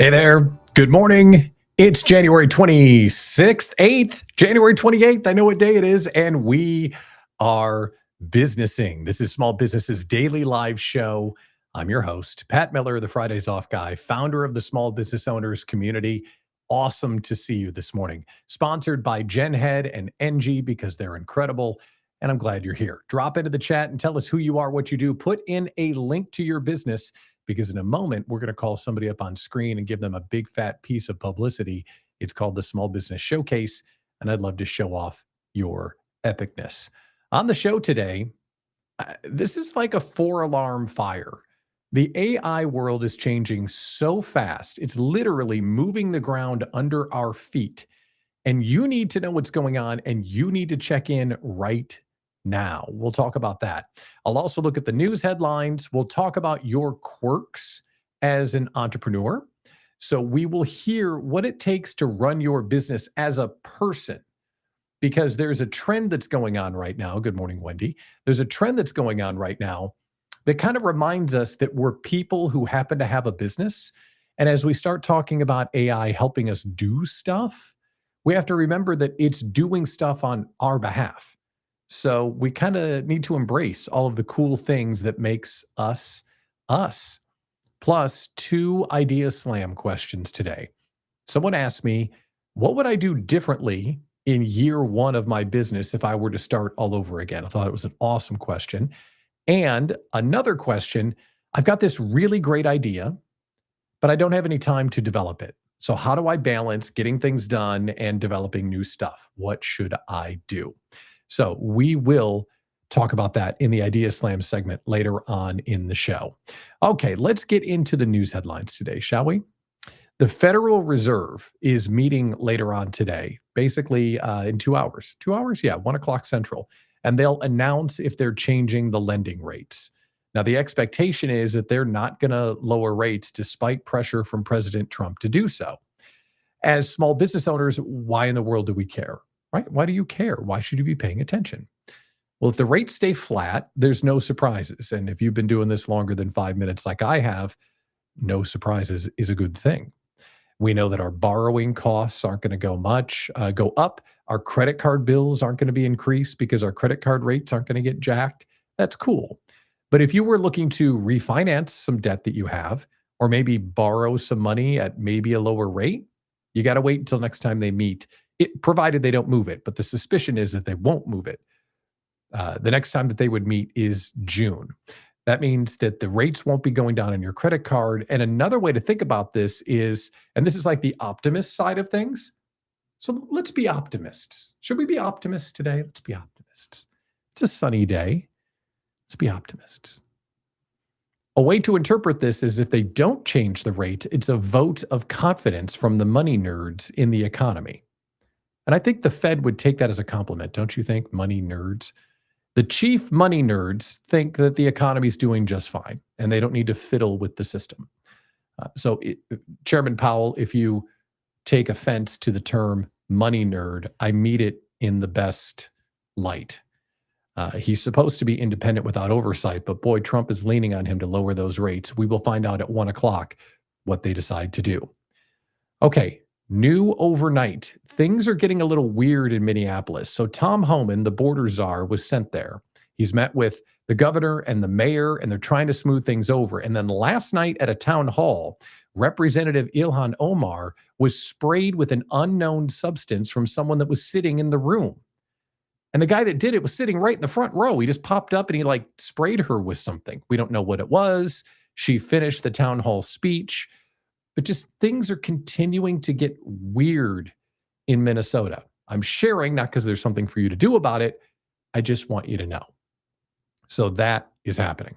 Hey there. Good morning. It's January 26th, 8th, January 28th. I know what day it is, and we are businessing. This is Small Business's daily live show. I'm your host, Pat Miller, the Fridays Off guy, founder of the Small Business Owners Community. Awesome to see you this morning. Sponsored by Genhead and Enji because they're incredible. And I'm glad you're here. Drop into the chat and tell us who you are, what you do. Put in a link to your business because in a moment, we're going to call somebody up on screen and give them a big fat piece of publicity. It's called the Small Business Showcase, and I'd love to show off your epicness. On the show today, this is like a 4-alarm fire. The AI world is changing so fast. It's literally moving the ground under our feet. And you need to know what's going on, and you need to check in right now. We'll talk about that. I'll also look at the news headlines. We'll talk about your quirks as an entrepreneur. So we will hear what it takes to run your business as a person, because there's a trend that's going on right now. Good morning, Wendy. There's a trend that's going on right now that kind of reminds us that we're people who happen to have a business. And as we start talking about AI helping us do stuff, we have to remember that it's doing stuff on our behalf. So we kind of need to embrace all of the cool things that makes us us. Plus 2 idea slam questions today. Someone asked me, what would I do differently in year 1 of my business if I were to start all over again? I thought it was an awesome question. And another question, I've got this really great idea, but I don't have any time to develop it. So how do I balance getting things done and developing new stuff? What should I do? So we will talk about that in the Idea Slam segment later on in the show. Okay, let's get into the news headlines today, shall we? The Federal Reserve is meeting later on today, basically in 2 hours. 2 hours? Yeah, 1 o'clock Central. And they'll announce if they're changing the lending rates. Now, the expectation is that they're not going to lower rates despite pressure from President Trump to do so. As small business owners, why in the world do we care, right? Why do you care? Why should you be paying attention? Well, if the rates stay flat, there's no surprises. And if you've been doing this longer than 5 minutes like I have, no surprises is a good thing. We know that our borrowing costs aren't going to go up. Our credit card bills aren't going to be increased because our credit card rates aren't going to get jacked. That's cool. But if you were looking to refinance some debt that you have, or maybe borrow some money at maybe a lower rate, you got to wait until next time they meet, provided they don't move it. But the suspicion is that they won't move it. The next time that they would meet is June. That means that the rates won't be going down on your credit card. And another way to think about this is, and this is like the optimist side of things. So let's be optimists. Should we be optimists today? Let's be optimists. It's a sunny day. Let's be optimists. A way to interpret this is if they don't change the rate, it's a vote of confidence from the money nerds in the economy. And I think the Fed would take that as a compliment, don't you think, money nerds? The chief money nerds think that the economy is doing just fine and they don't need to fiddle with the system. Chairman Powell, if you take offense to the term money nerd, I mean it in the best light. He's supposed to be independent without oversight, but boy, Trump is leaning on him to lower those rates. We will find out at 1 o'clock what they decide to do. Okay. New overnight. Things are getting a little weird in Minneapolis. So Tom Homan, the border czar, was sent there. He's met with the governor and the mayor, and they're trying to smooth things over. And then last night at a town hall, Representative Ilhan Omar was sprayed with an unknown substance from someone that was sitting in the room. And the guy that did it was sitting right in the front row. He just popped up and he sprayed her with something. We don't know what it was. She finished the town hall speech. But just things are continuing to get weird in Minnesota. I'm sharing, not because there's something for you to do about it. I just want you to know. So that is happening.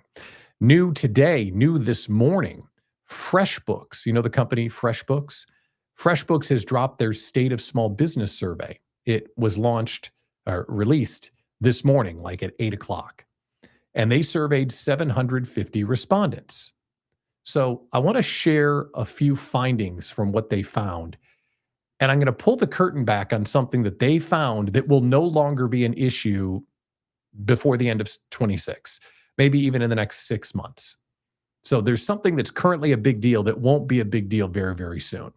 New today, new this morning, FreshBooks. You know the company FreshBooks? FreshBooks has dropped their State of Small Business survey. It was released this morning, at 8 o'clock. And they surveyed 750 respondents. So I want to share a few findings from what they found. And I'm going to pull the curtain back on something that they found that will no longer be an issue before the end of 26, maybe even in the next 6 months. So there's something that's currently a big deal that won't be a big deal very, very soon.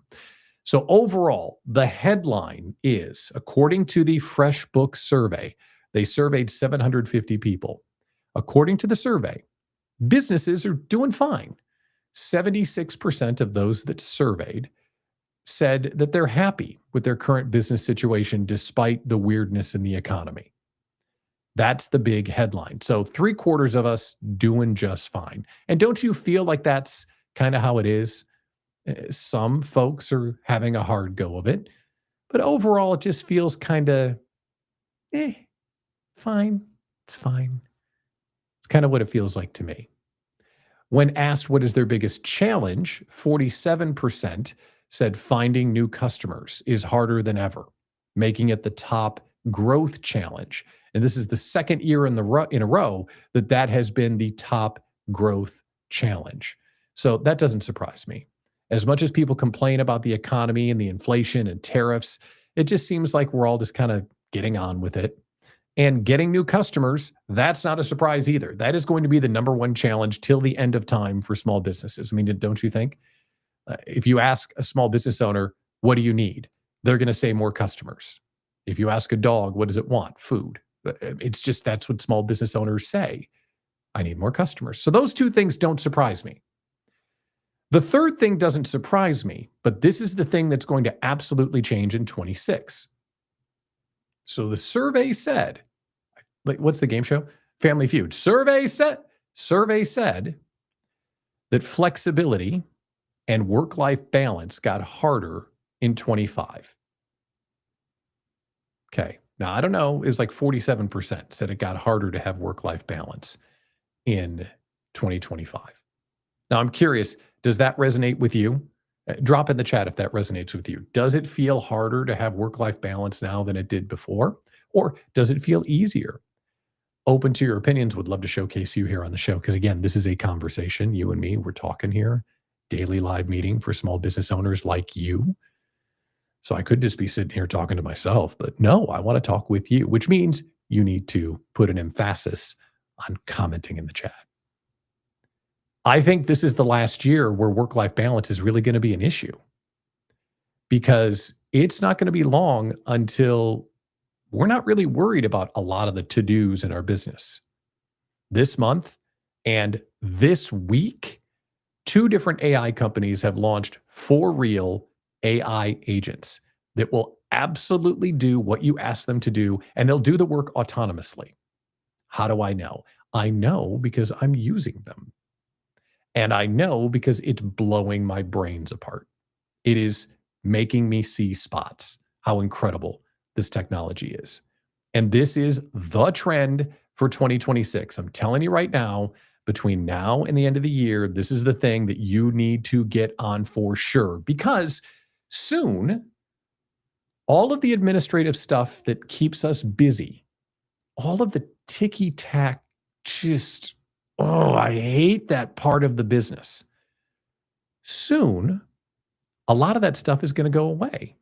So overall, the headline is, according to the FreshBooks survey, they surveyed 750 people. According to the survey, Businesses are doing fine. 76% of those that surveyed said that they're happy with their current business situation despite the weirdness in the economy. That's the big headline. So 3/4 of us doing just fine. And don't you feel like that's kind of how it is? Some folks are having a hard go of it, but overall it just feels kind of eh, fine. It's fine. It's kind of what it feels like to me. When asked what is their biggest challenge, 47% said finding new customers is harder than ever, making it the top growth challenge. And this is the second year in a row that has been the top growth challenge. So that doesn't surprise me. As much as people complain about the economy and the inflation and tariffs, it just seems like we're all just kind of getting on with it. And getting new customers, that's not a surprise either. That is going to be the number one challenge till the end of time for small businesses. I mean, don't you think? If you ask a small business owner, what do you need? They're going to say more customers. If you ask a dog, what does it want? Food. It's just, that's what small business owners say. I need more customers. So those two things don't surprise me. The third thing doesn't surprise me, but this is the thing that's going to absolutely change in 26. So the survey said, like, what's the game show? Family Feud. Survey said that flexibility and work-life balance got harder in 25. Okay. Now, I don't know. It was like 47% said it got harder to have work-life balance in 2025. Now, I'm curious, does that resonate with you? Drop in the chat if that resonates with you. Does it feel harder to have work-life balance now than it did before? Or does it feel easier? Open to your opinions. Would love to showcase you here on the show. Because again, this is a conversation. You and me, we're talking here. Daily live meeting for small business owners like you. So I could just be sitting here talking to myself, but no, I want to talk with you, which means you need to put an emphasis on commenting in the chat. I think this is the last year where work-life balance is really going to be an issue, because it's not going to be long until we're not really worried about a lot of the to-dos in our business. This month and this week, 2 different AI companies have launched for real AI agents that will absolutely do what you ask them to do, and they'll do the work autonomously. How do I know? I know because I'm using them. And I know because it's blowing my brains apart. It is making me see spots, how incredible this technology is. And this is the trend for 2026. I'm telling you right now, between now and the end of the year, this is the thing that you need to get on for sure. Because soon, all of the administrative stuff that keeps us busy, all of the ticky-tack, I hate that part of the business. Soon, a lot of that stuff is going to go away.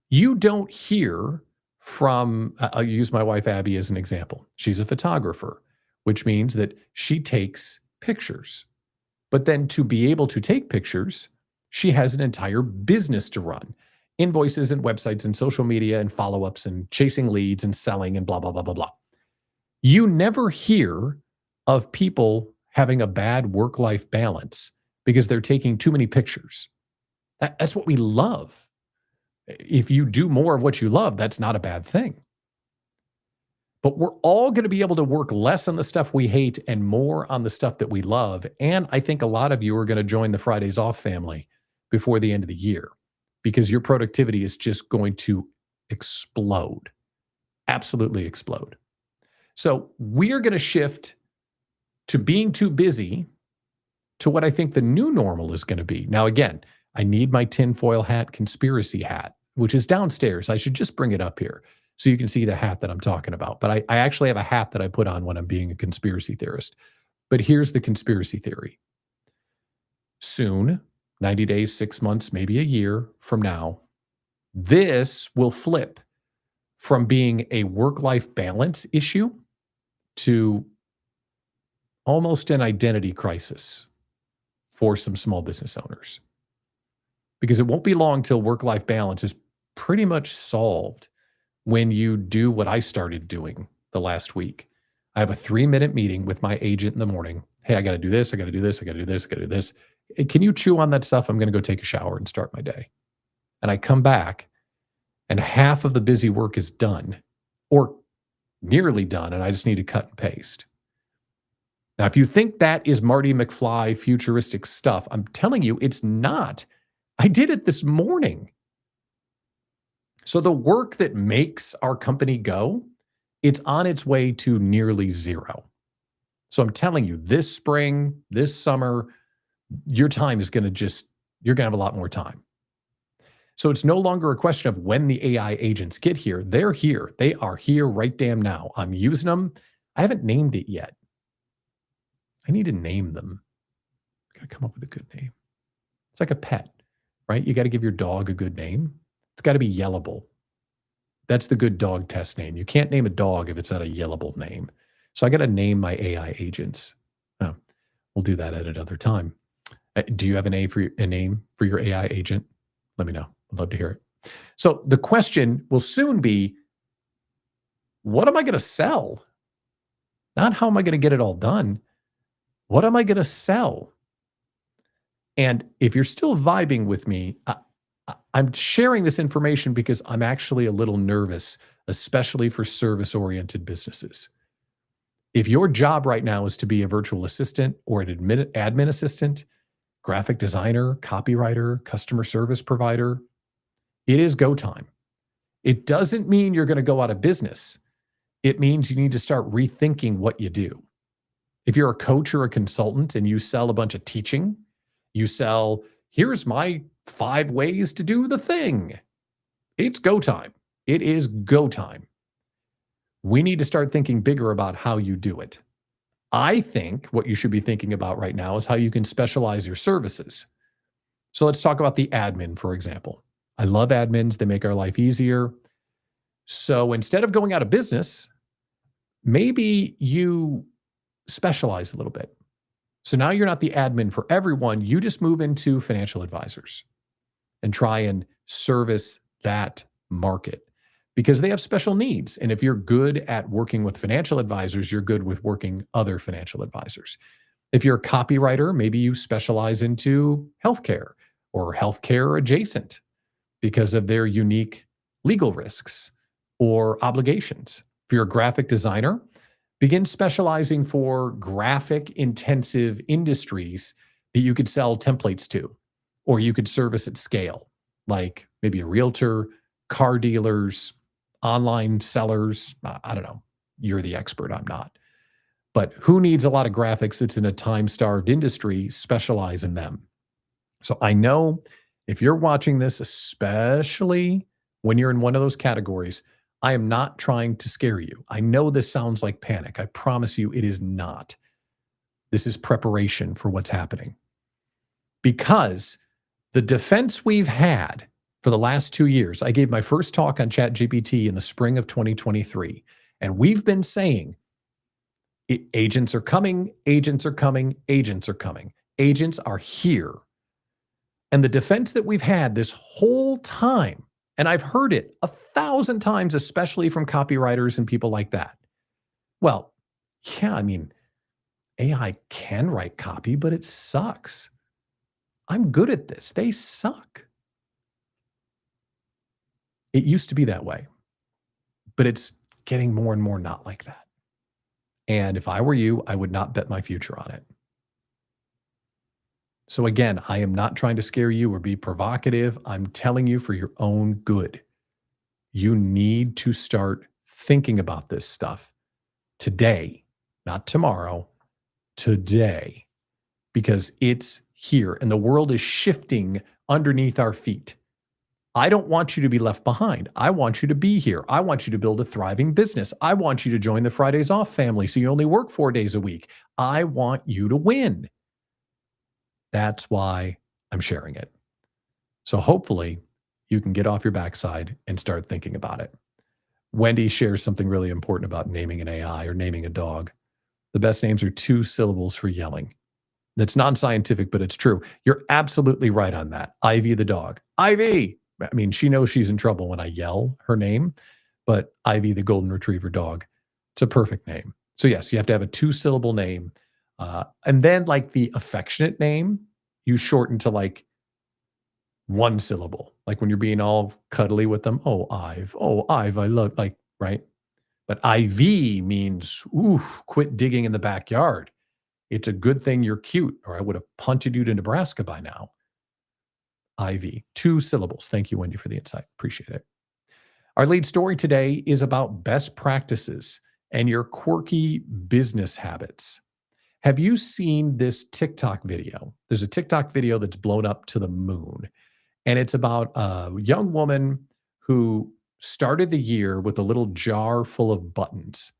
You don't hear from, I'll use my wife Abby as an example. She's a photographer, which means that she takes pictures. But then to be able to take pictures, she has an entire business to run. Invoices and websites and social media and follow-ups and chasing leads and selling and blah, blah, blah, blah, blah. You never hear of people having a bad work-life balance because they're taking too many pictures. That's what we love. If you do more of what you love, that's not a bad thing. But we're all going to be able to work less on the stuff we hate and more on the stuff that we love. And I think a lot of you are going to join the Fridays Off family before the end of the year, because your productivity is just going to explode, absolutely explode. So we are going to shift to being too busy to what I think the new normal is going to be. Now, again, I need my tinfoil hat conspiracy hat, which is downstairs. I should just bring it up here so you can see the hat that I'm talking about. But I actually have a hat that I put on when I'm being a conspiracy theorist. But here's the conspiracy theory. Soon, 90 days, 6 months, maybe a year from now, this will flip from being a work-life balance issue to almost an identity crisis for some small business owners. Because it won't be long till work-life balance is pretty much solved when you do what I started doing the last week. I have a 3-minute meeting with my agent in the morning. Hey, I got to do this. I got to do this. I got to do this. I got to do this. Hey, can you chew on that stuff? I'm going to go take a shower and start my day. And I come back and half of the busy work is done or nearly done. And I just need to cut and paste. Now, if you think that is Marty McFly futuristic stuff, I'm telling you, it's not. I did it this morning. So the work that makes our company go, it's on its way to nearly zero. So I'm telling you, this spring, this summer, your time is going to you're going to have a lot more time. So it's no longer a question of when the AI agents get here. They're here. They are here right damn now. I'm using them. I haven't named it yet. I need to name them. Got to come up with a good name. It's like a pet, right? You got to give your dog a good name. It's got to be yellable. That's the good dog test name. You can't name a dog if it's not a yellable name. So I got to name my AI agents. Oh, we'll do that at another time. Do you have a name for your AI agent? Let me know. I'd love to hear it. So the question will soon be, what am I going to sell? Not how am I going to get it all done? What am I going to sell? And if you're still vibing with me, I'm sharing this information because I'm actually a little nervous, especially for service-oriented businesses. If your job right now is to be a virtual assistant or an admin assistant, graphic designer, copywriter, customer service provider, it is go time. It doesn't mean you're going to go out of business. It means you need to start rethinking what you do. If you're a coach or a consultant and you sell a bunch of teaching, you sell, here's my 5 ways to do the thing. It's go time. It is go time. We need to start thinking bigger about how you do it. I think what you should be thinking about right now is how you can specialize your services. So let's talk about the admin, for example. I love admins. They make our life easier. So instead of going out of business, maybe you specialize a little bit. So now you're not the admin for everyone. You just move into financial advisors and try and service that market because they have special needs. And if you're good at working with financial advisors, you're good with working other financial advisors. If you're a copywriter, maybe you specialize into healthcare or healthcare adjacent because of their unique legal risks or obligations. If you're a graphic designer, begin specializing for graphic intensive industries that you could sell templates to, or you could service at scale, like maybe a realtor, car dealers, online sellers. I don't know. You're the expert. I'm not. But who needs a lot of graphics that's in a time-starved industry? Specialize in them. So I know if you're watching this, especially when you're in one of those categories, I am not trying to scare you. I know this sounds like panic. I promise you it is not. This is preparation for what's happening. Because the defense we've had for the last 2 years, I gave my first talk on ChatGPT in the spring of 2023, and we've been saying, agents are coming, agents are coming, agents are coming. Agents are here. And the defense that we've had this whole time, and I've heard it 1,000 times, especially from copywriters and people like that. Well, yeah, I mean, AI can write copy, but it sucks. I'm good at this. They suck. It used to be that way, but it's getting more and more not like that. And if I were you, I would not bet my future on it. So again, I am not trying to scare you or be provocative. I'm telling you for your own good. You need to start thinking about this stuff today, not tomorrow, today, because it's here and the world is shifting underneath our feet. I don't want you to be left behind. I want you to be here. I want you to build a thriving business. I want you to join the Fridays Off family so you only work 4 days a week. I want you to win. That's why I'm sharing it. So hopefully you can get off your backside and start thinking about it. Wendy shares something really important about naming an AI or naming a dog. The best names are 2 syllables for yelling. That's non-scientific, but it's true. You're absolutely right on that. Ivy the dog. Ivy! I mean, she knows she's in trouble when I yell her name, but Ivy the golden retriever dog, it's a perfect name. So yes, you have to have a 2-syllable name. And then like the affectionate name, you shorten to like 1 syllable. Like when you're being all cuddly with them, oh, Ive, I love, like, right? But IV means, ooh, quit digging in the backyard. It's a good thing you're cute, or I would have punted you to Nebraska by now. IV, 2 syllables. Thank you, Wendy, for the insight. Appreciate it. Our lead story today is about best practices and your quirky business habits. Have you seen this TikTok video? There's a TikTok video that's blown up to the moon, and it's about a young woman who started the year with a little jar full of buttons.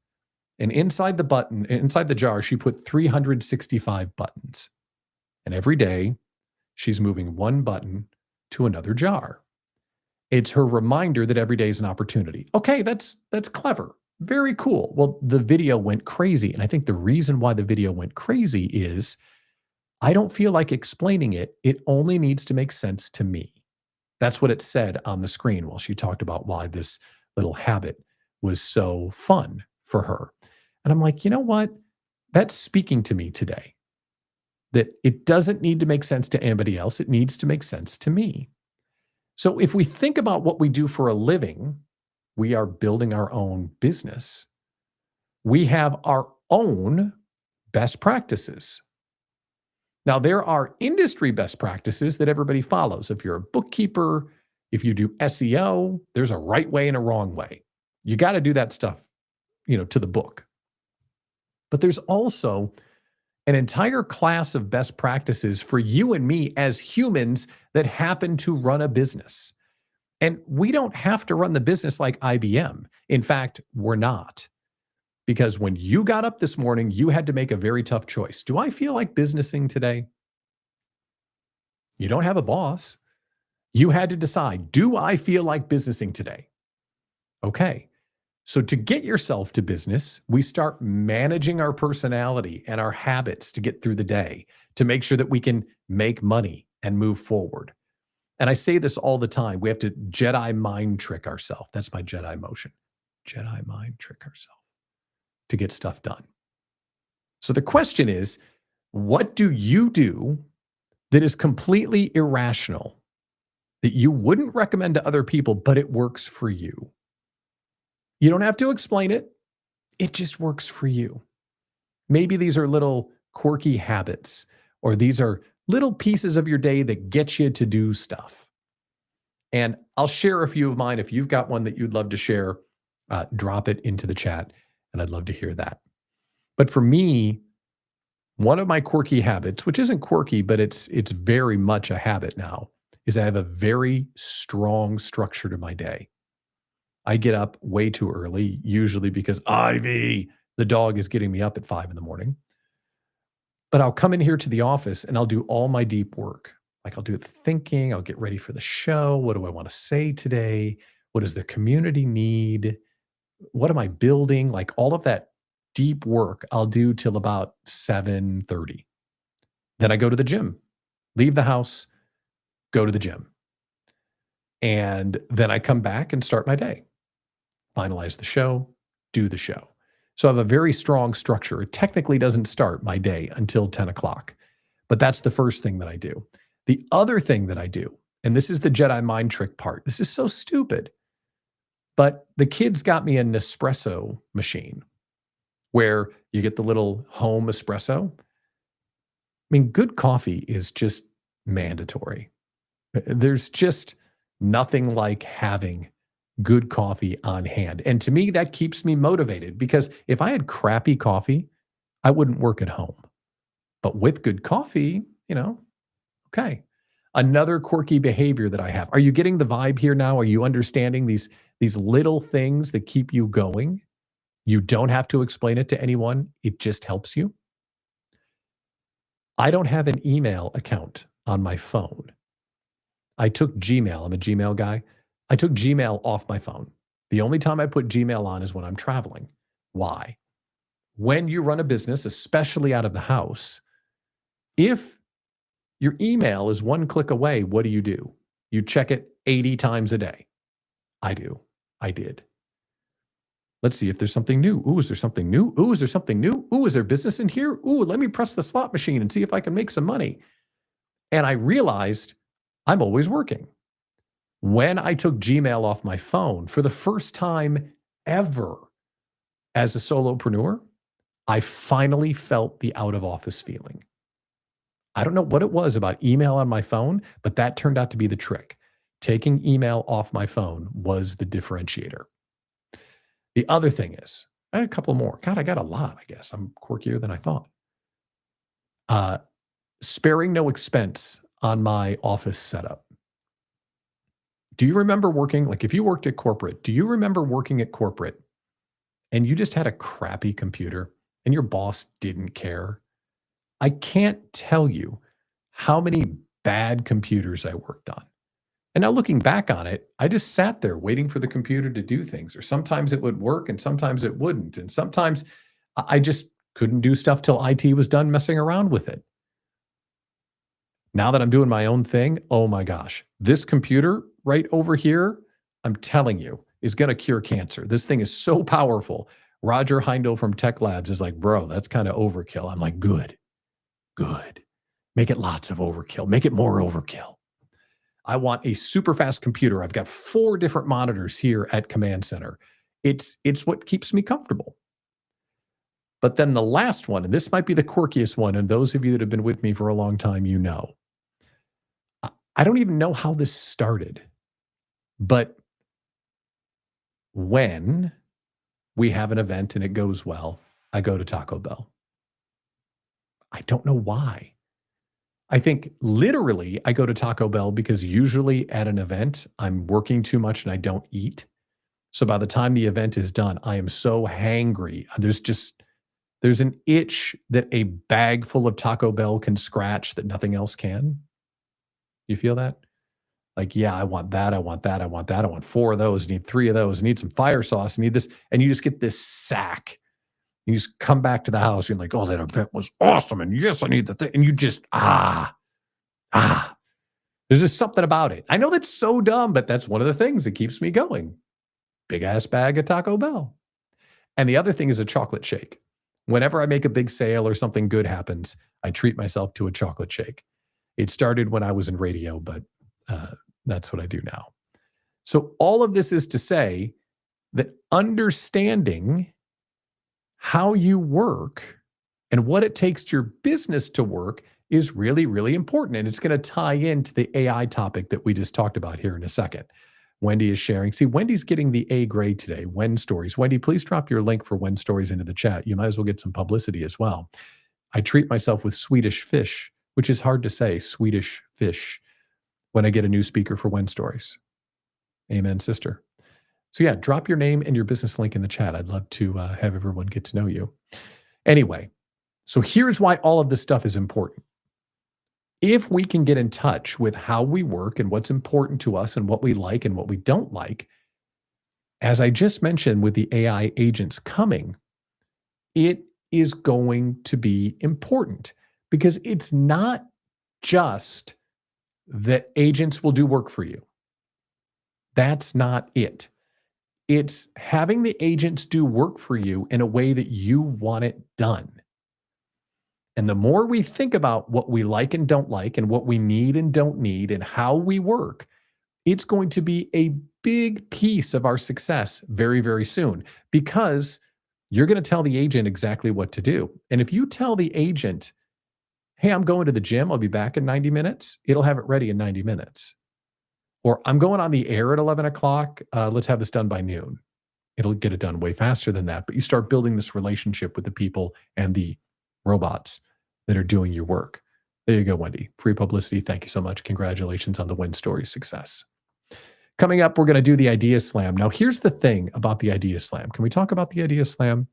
And inside the jar, she put 365 buttons. And every day, she's moving one button to another jar. It's her reminder that every day is an opportunity. Okay, that's clever. Very cool. Well, the video went crazy. And I think the reason why the video went crazy is I don't feel like explaining it. It only needs to make sense to me. That's what it said on the screen while she talked about why this little habit was so fun for her. And I'm like, you know what? That's speaking to me today. That it doesn't need to make sense to anybody else. It needs to make sense to me. So if we think about what we do for a living, we are building our own business. We have our own best practices. Now, there are industry best practices that everybody follows. If you're a bookkeeper, if you do SEO, there's a right way and a wrong way. You got to do that stuff, to the book. But there's also an entire class of best practices for you and me as humans that happen to run a business. And we don't have to run the business like IBM. In fact, we're not. Because when you got up this morning, you had to make a very tough choice. Do I feel like businessing today? You don't have a boss. You had to decide, do I feel like businessing today? Okay. So to get yourself to business, we start managing our personality and our habits to get through the day, to make sure that we can make money and move forward. And I say this all the time. We have to Jedi mind trick ourselves. That's my Jedi motion. Jedi mind trick ourselves to get stuff done. So the question is, what do you do that is completely irrational, that you wouldn't recommend to other people, but it works for you? You don't have to explain it. It just works for you. Maybe these are little quirky habits, or these are little pieces of your day that get you to do stuff. And I'll share a few of mine. If you've got one that you'd love to share, drop it into the chat, and I'd love to hear that. But for me, one of my quirky habits, which isn't quirky, but it's very much a habit now, is I have a very strong structure to my day. I get up way too early, usually because Ivy, the dog, is getting me up at 5 a.m. But I'll come in here to the office and I'll do all my deep work. Like I'll do the thinking, I'll get ready for the show. What do I want to say today? What does the community need? What am I building? Like all of that deep work I'll do till about 7:30. Then I go to the gym, leave the house, go to the gym. And then I come back and start my day. Finalize the show, do the show. So I have a very strong structure. It technically doesn't start my day until 10 o'clock, but that's the first thing that I do. The other thing that I do, and this is the Jedi mind trick part. This is so stupid, but the kids got me a Nespresso machine where you get the little home espresso. I mean, good coffee is just mandatory. There's just nothing like having good coffee on hand. And to me, that keeps me motivated because if I had crappy coffee, I wouldn't work at home. But with good coffee, okay. Another quirky behavior that I have. Are you getting the vibe here now? Are you understanding these little things that keep you going? You don't have to explain it to anyone. It just helps you. I don't have an email account on my phone. I took Gmail. I'm a Gmail guy. I took Gmail off my phone. The only time I put Gmail on is when I'm traveling. Why? When you run a business, especially out of the house, if your email is one click away, what do? You check it 80 times a day. I do. I did. Let's see if there's something new. Ooh, is there something new? Ooh, is there something new? Ooh, is there business in here? Ooh, let me press the slot machine and see if I can make some money. And I realized I'm always working. When I took Gmail off my phone for the first time ever as a solopreneur, I finally felt the out of office feeling. I don't know what it was about email on my phone, but that turned out to be the trick. Taking email off my phone was the differentiator. The other thing is, I had a couple more. God, I got a lot, I guess. I'm quirkier than I thought. Sparing no expense on my office setup. Do you remember working, like if you worked at corporate, do you remember working at corporate and you just had a crappy computer and your boss didn't care? I can't tell you how many bad computers I worked on. And now looking back on it, I just sat there waiting for the computer to do things, or sometimes it would work and sometimes it wouldn't. And sometimes I just couldn't do stuff till IT was done messing around with it. Now that I'm doing my own thing, oh my gosh, this computer right over here, I'm telling you, is going to cure cancer. This thing is so powerful. Roger Heindel from Tech Labs is like, bro, that's kind of overkill. I'm like, good. Make it lots of overkill. Make it more overkill. I want a super fast computer. I've got 4 different monitors here at Command Center. It's what keeps me comfortable. But then the last one, and this might be the quirkiest one, and those of you that have been with me for a long time, you know. I don't even know how this started, but when we have an event and it goes well, I go to Taco Bell. I don't know why. I think literally I go to Taco Bell because usually at an event, I'm working too much and I don't eat. So by the time the event is done, I am so hangry. There's an itch that a bag full of Taco Bell can scratch that nothing else can. You feel that? Like, yeah, I want that. I want that. I want that. I want 4 of those. I need 3 of those. I need some fire sauce. I need this. And you just get this sack. You just come back to the house. You're like, oh, that event was awesome. And yes, I need the thing. And you just, there's just something about it. I know that's so dumb, but that's one of the things that keeps me going. Big ass bag of Taco Bell. And the other thing is a chocolate shake. Whenever I make a big sale or something good happens, I treat myself to a chocolate shake. It started when I was in radio, but that's what I do now. So all of this is to say that understanding how you work and what it takes to your business to work is really, really important. And it's going to tie into the AI topic that we just talked about here in a second. Wendy is sharing. See, Wendy's getting the A grade today, When Stories. Wendy, please drop your link for When Stories into the chat. You might as well get some publicity as well. I treat myself with Swedish fish, which is hard to say, Swedish fish, when I get a new speaker for When Stories. Amen, sister. So yeah, drop your name and your business link in the chat. I'd love to have everyone get to know you. Anyway, so here's why all of this stuff is important. If we can get in touch with how we work and what's important to us and what we like and what we don't like, as I just mentioned with the AI agents coming, it is going to be important because it's not just that agents will do work for you. That's not it. It's having the agents do work for you in a way that you want it done. And the more we think about what we like and don't like and what we need and don't need and how we work, it's going to be a big piece of our success very, very soon because you're going to tell the agent exactly what to do. And if you tell the agent, hey, I'm going to the gym, I'll be back in 90 minutes, it'll have it ready in 90 minutes. Or I'm going on the air at 11 o'clock, let's have this done by noon. It'll get it done way faster than that. But you start building this relationship with the people and the robots that are doing your work. There you go, Wendy. Free publicity. Thank you so much. Congratulations on the When Stories success. Coming up, we're going to do the Idea Slam. Now, here's the thing about the Idea Slam. Can we talk about the Idea Slam?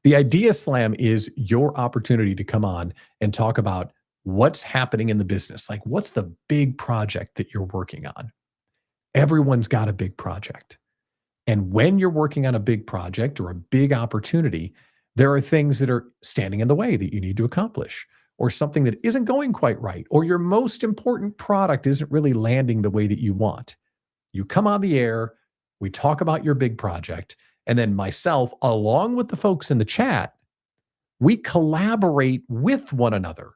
The Idea Slam is your opportunity to come on and talk about what's happening in the business. Like, what's the big project that you're working on? Everyone's got a big project. And when you're working on a big project or a big opportunity, there are things that are standing in the way that you need to accomplish, or something that isn't going quite right, or your most important product isn't really landing the way that you want. You come on the air, we talk about your big project, And then myself, along with the folks in the chat, we collaborate with one another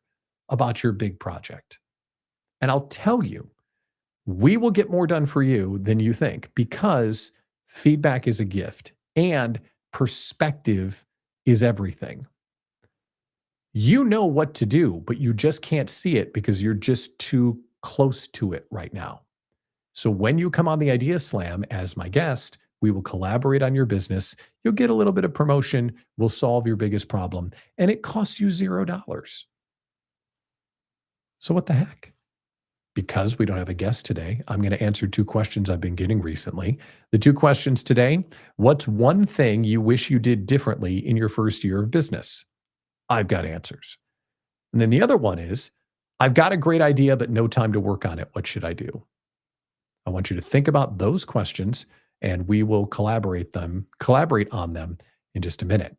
about your big project. And I'll tell you, we will get more done for you than you think because feedback is a gift and perspective is everything. You know what to do, but you just can't see it because you're just too close to it right now. So when you come on the Idea Slam as my guest, we will collaborate on your business. You'll get a little bit of promotion. We'll solve your biggest problem. And it costs you $0. So what the heck? Because we don't have a guest today, I'm going to answer 2 questions I've been getting recently. The 2 questions today: what's one thing you wish you did differently in your first year of business? I've got answers. And then the other one is, I've got a great idea, but no time to work on it. What should I do? I want you to think about those questions and we will collaborate on them in just a minute.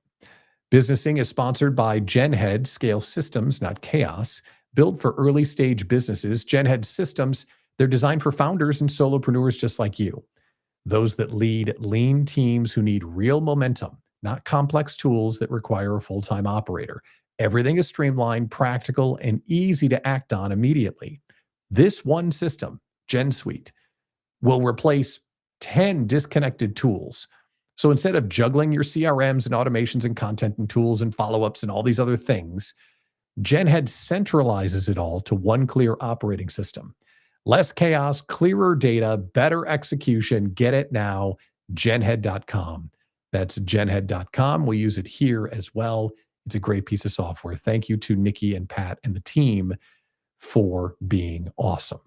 Businessing is sponsored by Genhead, scale systems, not chaos. Built for early stage businesses, Genhead systems, they're designed for founders and solopreneurs just like you. Those that lead lean teams who need real momentum, not complex tools that require a full-time operator. Everything is streamlined, practical, and easy to act on immediately. This one system, Gen Suite, will replace 10 disconnected tools. So instead of juggling your CRMs and automations and content and tools and follow-ups and all these other things, Genhead centralizes it all to one clear operating system. Less chaos, clearer data, better execution. Get it now, genhead.com. That's genhead.com. We use it here as well. It's a great piece of software. Thank you to Nikki and Pat and the team for being awesome.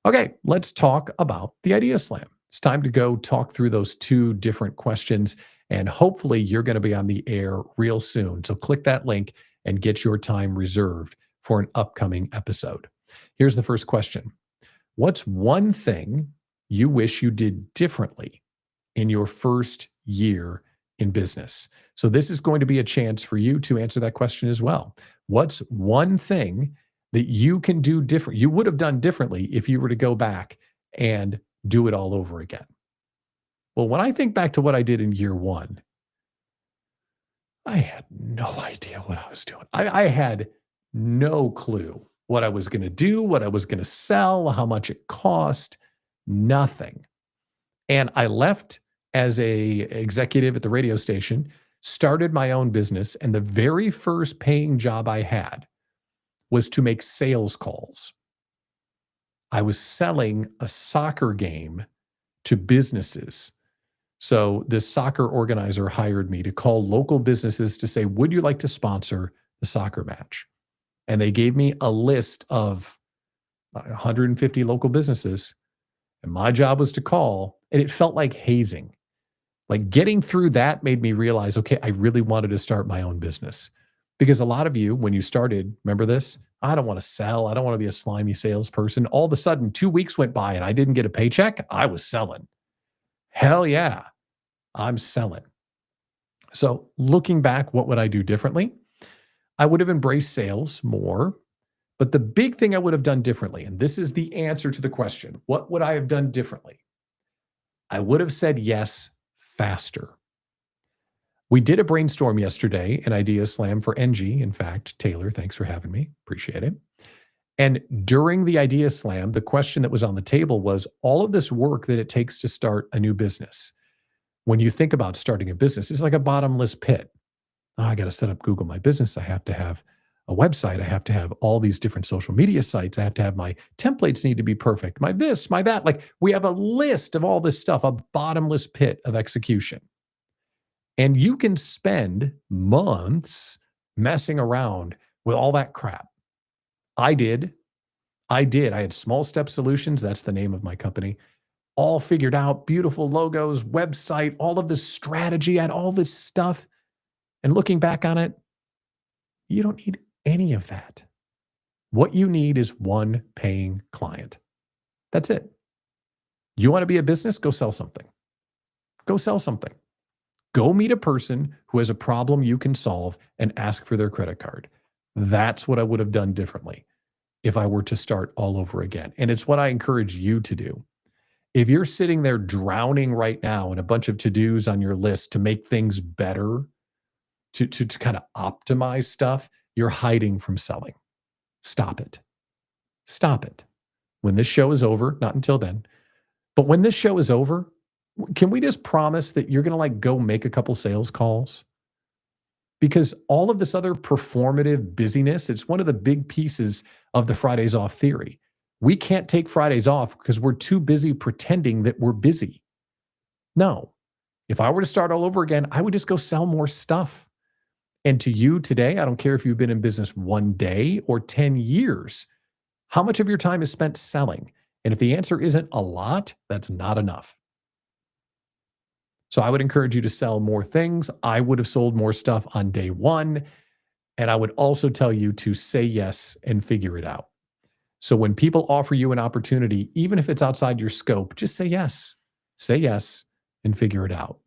Okay, let's talk about the Idea Slam. It's time to go talk through those 2 different questions, and hopefully you're going to be on the air real soon. So click that link and get your time reserved for an upcoming episode. Here's the first question. What's one thing you wish you did differently in your first year in business? So this is going to be a chance for you to answer that question as well. What's one thing that you can do different, you would have done differently if you were to go back and do it all over again? Well, when I think back to what I did in year 1, I had no idea what I was doing. I had no clue what I was going to do, what I was going to sell, how much it cost, nothing. And I left as an executive at the radio station, started my own business, and the very first paying job I had was to make sales calls. I was selling a soccer game to businesses. So this soccer organizer hired me to call local businesses to say, would you like to sponsor the soccer match? And they gave me a list of 150 local businesses. And my job was to call, and it felt like hazing. Like getting through that made me realize, okay, I really wanted to start my own business. Because a lot of you, when you started, remember this? I don't want to sell. I don't want to be a slimy salesperson. All of a sudden, 2 weeks went by and I didn't get a paycheck. I was selling. Hell yeah, I'm selling. So looking back, what would I do differently? I would have embraced sales more. But the big thing I would have done differently, and this is the answer to the question, what would I have done differently? I would have said yes faster. We did a brainstorm yesterday, an Idea Slam for Enji. In fact, Taylor, thanks for having me. Appreciate it. And during the Idea Slam, the question that was on the table was all of this work that it takes to start a new business. When you think about starting a business, it's like a bottomless pit. Oh, I got to set up Google My Business. I have to have a website. I have to have all these different social media sites. I have to have my templates need to be perfect. My this, my that. Like we have a list of all this stuff, a bottomless pit of execution. And you can spend months messing around with all that crap. I did. I had Small Step Solutions. That's the name of my company. All figured out, beautiful logos, website, all of this strategy, I had all this stuff. And looking back on it, you don't need any of that. What you need is one paying client. That's it. You want to be a business? Go sell something. Go sell something. Go meet a person who has a problem you can solve and ask for their credit card. That's what I would have done differently if I were to start all over again. And it's what I encourage you to do. If you're sitting there drowning right now in a bunch of to-dos on your list to make things better, to kind of optimize stuff, you're hiding from selling. Stop it. Stop it. When this show is over, not until then, but when this show is over, can we just promise that you're going to like go make a couple sales calls? Because all of this other performative busyness, it's one of the big pieces of the Fridays off theory. We can't take Fridays off because we're too busy pretending that we're busy. No. If I were to start all over again, I would just go sell more stuff. And to you today, I don't care if you've been in business 1 day or 10 years, how much of your time is spent selling? And if the answer isn't a lot, that's not enough. So I would encourage you to sell more things. I would have sold more stuff on day one. And I would also tell you to say yes and figure it out. So when people offer you an opportunity, even if it's outside your scope, just say yes. Say yes and figure it out.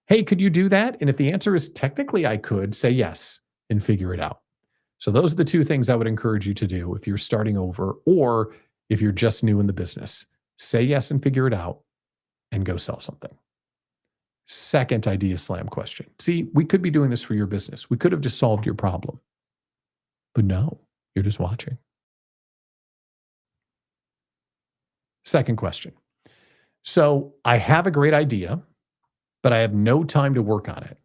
Hey, could you do that? And if the answer is technically I could, say yes and figure it out. So those are the two things I would encourage you to do if you're starting over or if you're just new in the business. Say yes and figure it out and go sell something. Second idea slam question. See, we could be doing this for your business. We could have just solved your problem. But no, you're just watching. Second question. So I have a great idea, but I have no time to work on it.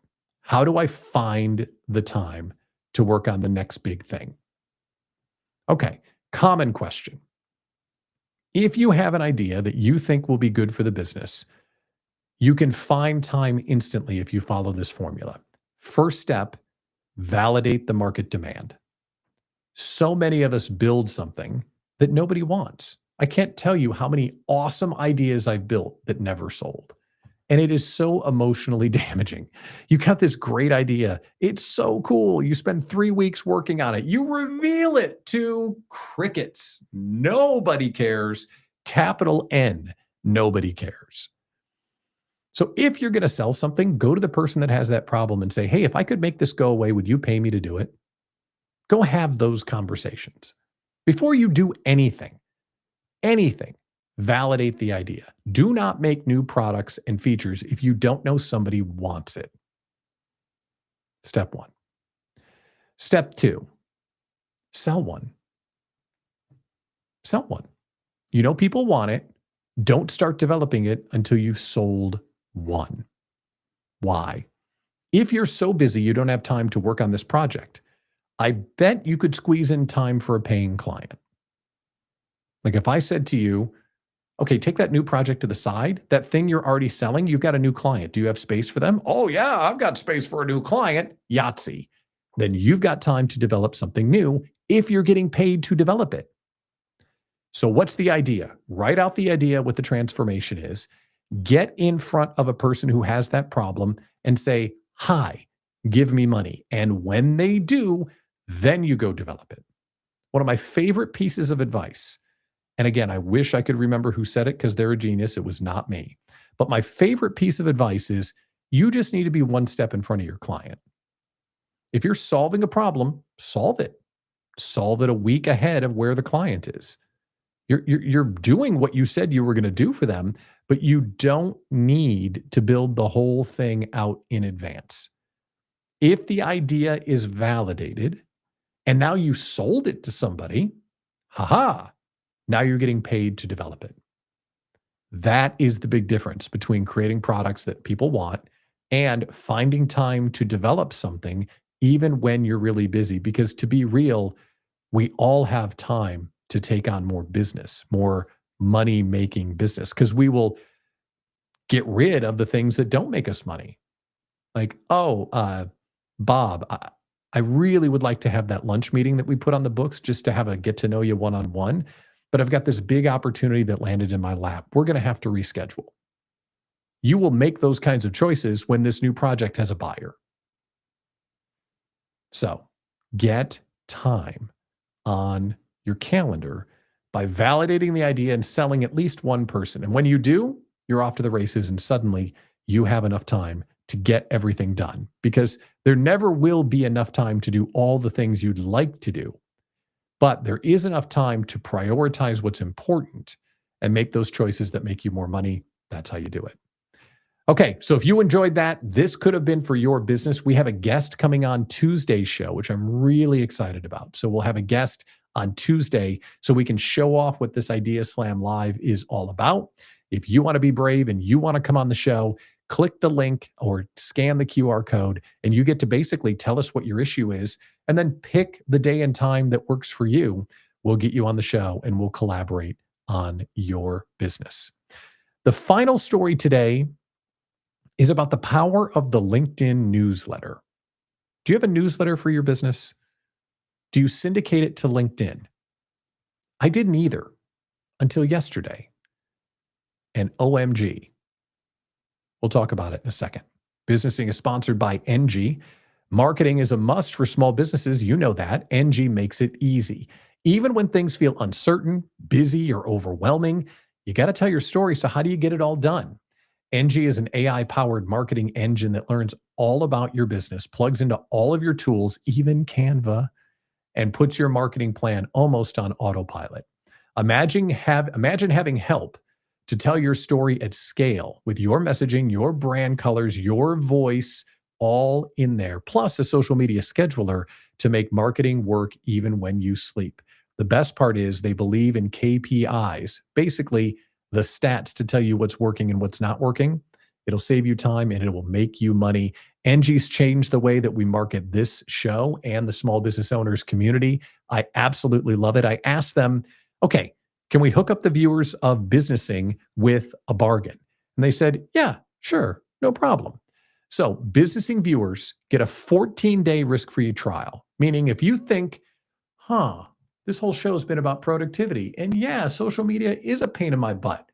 How do I find the time to work on the next big thing? Okay, common question. If you have an idea that you think will be good for the business, you can find time instantly if you follow this formula. First step, validate the market demand. So many of us build something that nobody wants. I can't tell you how many awesome ideas I've built that never sold. And it is so emotionally damaging. You got this great idea. It's so cool. You spend 3 weeks working on it. You reveal it to crickets. Nobody cares. Capital N, nobody cares. So if you're going to sell something, go to the person that has that problem and say, hey, if I could make this go away, would you pay me to do it? Go have those conversations. Before you do anything, validate the idea. Do not make new products and features if you don't know somebody wants it. Step 1. Step 2, sell one. Sell one. You know people want it. Don't start developing it until you've sold one. Why? If you're so busy you don't have time to work on this project, I bet you could squeeze in time for a paying client. Like if I said to you, okay, take that new project to the side, that thing you're already selling, you've got a new client. Do you have space for them? Oh yeah, I've got space for a new client. Yahtzee. Then you've got time to develop something new if you're getting paid to develop it. So what's the idea? Write out the idea what the transformation is. Get in front of a person who has that problem and say, hi, give me money. And when they do, then you go develop it. One of my favorite pieces of advice, and again, I wish I could remember who said it because they're a genius. It was not me. But my favorite piece of advice is you just need to be one step in front of your client. If you're solving a problem, solve it. Solve it a week ahead of where the client is. You're doing what you said you were going to do for them, but you don't need to build the whole thing out in advance. If the idea is validated and now you sold it to somebody, now you're getting paid to develop it. That is the big difference between creating products that people want and finding time to develop something even when you're really busy. Because to be real, we all have time to take on more business, more money-making business, because we will get rid of the things that don't make us money. Like, Bob, I really would like to have that lunch meeting that we put on the books just to have a get to know you one-on-one, but I've got this big opportunity that landed in my lap. We're going to have to reschedule. You will make those kinds of choices when this new project has a buyer. So get time on your calendar by validating the idea and selling at least one person. And when you do, you're off to the races and suddenly you have enough time to get everything done, because there never will be enough time to do all the things you'd like to do. But there is enough time to prioritize what's important and make those choices that make you more money. That's how you do it. Okay, so if you enjoyed that, this could have been for your business. We have a guest coming on Tuesday's show, which I'm really excited about. So we'll have a guest on Tuesday so we can show off what this Idea Slam Live is all about. If you want to be brave and you want to come on the show, click the link or scan the QR code, and you get to basically tell us what your issue is, and then pick the day and time that works for you. We'll get you on the show and we'll collaborate on your business. The final story today is about the power of the LinkedIn newsletter. Do you have a newsletter for your business? Do you syndicate it to LinkedIn? I didn't either until yesterday. And OMG. We'll talk about it in a second. Businessing is sponsored by Enji. Marketing is a must for small businesses. You know that. Enji makes it easy. Even when things feel uncertain, busy, or overwhelming, you got to tell your story. So how do you get it all done? Enji is an AI-powered marketing engine that learns all about your business, plugs into all of your tools, even Canva, and puts your marketing plan almost on autopilot. Imagine having help to tell your story at scale with your messaging, your brand colors, your voice, all in there, plus a social media scheduler to make marketing work even when you sleep. The best part is they believe in KPIs, basically the stats to tell you what's working and what's not working. It'll save you time and it will make you money. Enji's changed the way that we market this show and the small business owners community. I absolutely love it. I asked them, okay, can we hook up the viewers of Businessing with a bargain? And they said, yeah, sure, no problem. So Businessing viewers get a 14-day risk-free trial, meaning if you think, this whole show has been about productivity, and yeah, social media is a pain in my butt.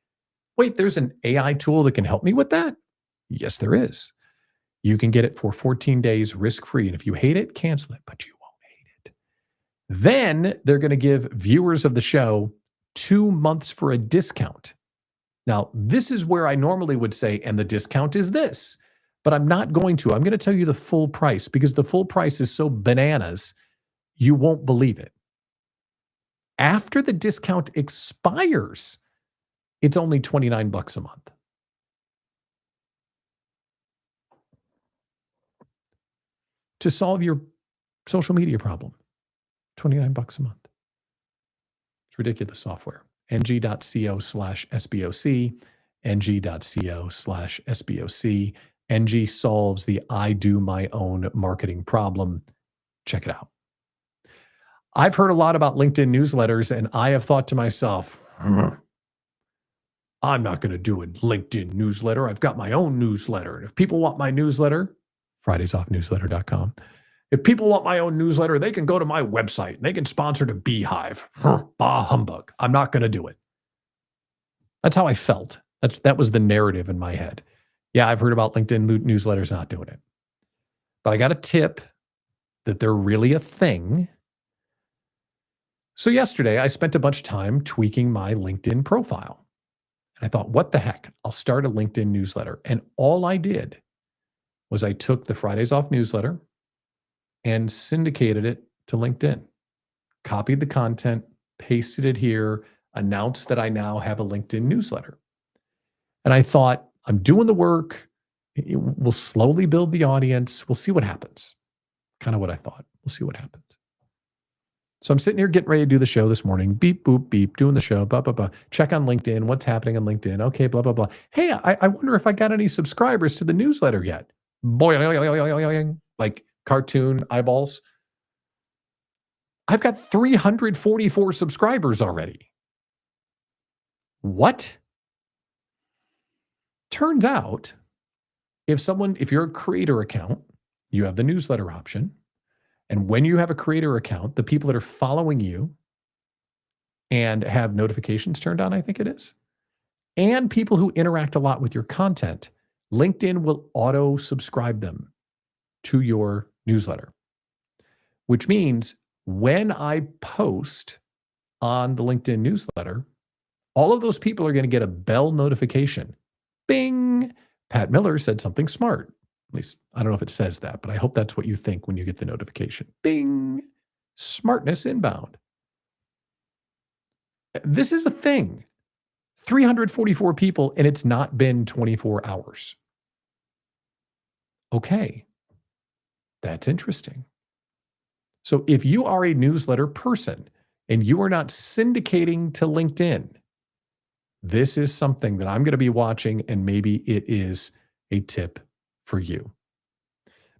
Wait, there's an AI tool that can help me with that? Yes, there is. You can get it for 14 days risk-free, and if you hate it, cancel it, but you won't hate it. Then they're going to give viewers of the show 2 months for a discount. Now, this is where I normally would say, and the discount is this, but I'm not going to. I'm going to tell you the full price because the full price is so bananas, you won't believe it. After the discount expires, it's only $29 a month. To solve your social media problem, $29 a month. It's ridiculous software. Enji.co/SBOC, Enji.co/SBOC. Enji solves the I do my own marketing problem. Check it out. I've heard a lot about LinkedIn newsletters, and I have thought to myself, I'm not going to do a LinkedIn newsletter. I've got my own newsletter. And if people want my newsletter, FridaysOffNewsletter.com. If people want my own newsletter, they can go to my website and they can sponsor the Beehive. Bah humbug. I'm not going to do it. That's how I felt. That was the narrative in my head. Yeah, I've heard about LinkedIn newsletters, not doing it. But I got a tip that they're really a thing. So yesterday, I spent a bunch of time tweaking my LinkedIn profile. And I thought, what the heck? I'll start a LinkedIn newsletter. And all I did was I took the Fridays Off newsletter and syndicated it to LinkedIn. Copied the content, pasted it here, announced that I now have a LinkedIn newsletter. And I thought, I'm doing the work. We'll slowly build the audience. We'll see what happens. Kind of what I thought. We'll see what happens. So I'm sitting here getting ready to do the show this morning. Beep, boop, beep, doing the show, blah, blah, blah. Check on LinkedIn. What's happening on LinkedIn? Okay, blah, blah, blah. Hey, I wonder if I got any subscribers to the newsletter yet. Boing, like cartoon eyeballs. I've got 344 subscribers already. What? Turns out, if you're a creator account, you have the newsletter option. And when you have a creator account, the people that are following you and have notifications turned on, I think it is, and people who interact a lot with your content, LinkedIn will auto subscribe them to your newsletter, which means when I post on the LinkedIn newsletter, all of those people are going to get a bell notification. Bing! Pat Miller said something smart. At least, I don't know if it says that, but I hope that's what you think when you get the notification. Bing! Smartness inbound. This is a thing. 344 people, and it's not been 24 hours. Okay, that's interesting. So if you are a newsletter person and you are not syndicating to LinkedIn, this is something that I'm going to be watching, and maybe it is a tip for you.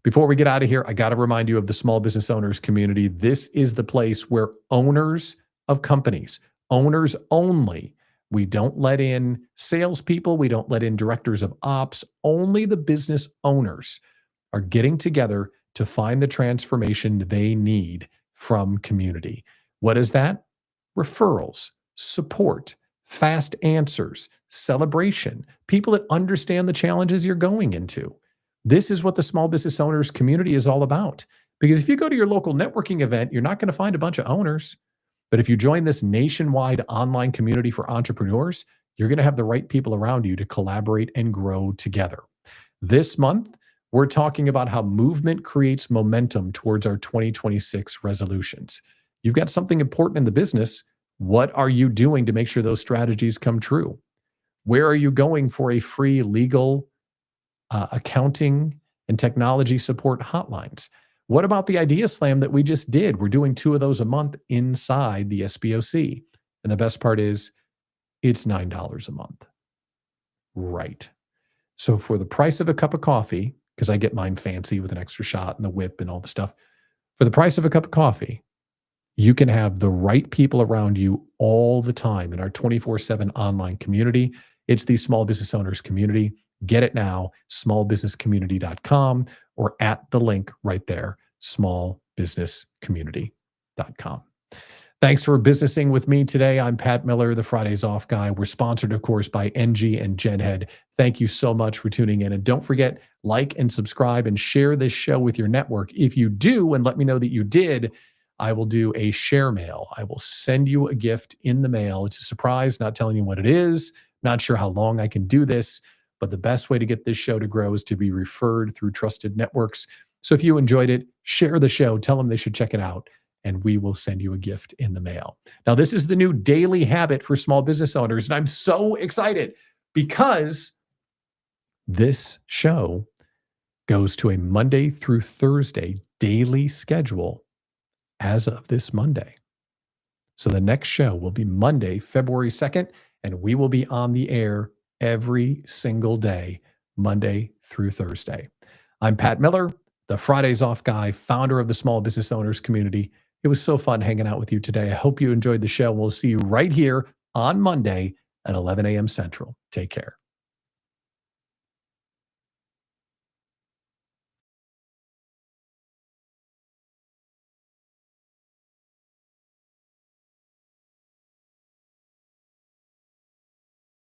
Before we get out of here, I got to remind you of the small business owners community. This is the place where owners of companies, owners only, we don't let in salespeople, we don't let in directors of ops, only the business owners are getting together to find the transformation they need from community. What is that? Referrals, support, fast answers, celebration, people that understand the challenges you're going into. This is what the small business owners community is all about. Because if you go to your local networking event, you're not going to find a bunch of owners. But if you join this nationwide online community for entrepreneurs, you're going to have the right people around you to collaborate and grow together. This month, we're talking about how movement creates momentum towards our 2026 resolutions. You've got something important in the business. What are you doing to make sure those strategies come true? Where are you going for a free legal, accounting, and technology support hotlines? What about the Idea Slam that we just did? We're doing 2 of those a month inside the SBOC. And the best part is it's $9 a month. Right. So for the price of a cup of coffee, because I get mine fancy with an extra shot and the whip and all the stuff, for the price of a cup of coffee, you can have the right people around you all the time in our 24/7 online community. It's the small business owners community. Get it now, smallbusinesscommunity.com, or at the link right there, smallbusinesscommunity.com. Thanks for businessing with me today. I'm Pat Miller, the Fridays Off guy. We're sponsored, of course, by Enji and Genhead. Thank you so much for tuning in. And don't forget, like and subscribe and share this show with your network. If you do, and let me know that you did, I will do a share mail. I will send you a gift in the mail. It's a surprise, not telling you what it is. Not sure how long I can do this, but the best way to get this show to grow is to be referred through trusted networks. So if you enjoyed it, share the show, tell them they should check it out, and we will send you a gift in the mail. Now, this is the new daily habit for small business owners, and I'm so excited because this show goes to a Monday through Thursday daily schedule as of this Monday. So the next show will be Monday, February 2nd, and we will be on the air every single day, Monday through Thursday. I'm Pat Miller, the Fridays Off guy, founder of the Small Business Owners Community. It was so fun hanging out with you today. I hope you enjoyed the show. We'll see you right here on Monday at 11 a.m. Central. Take care.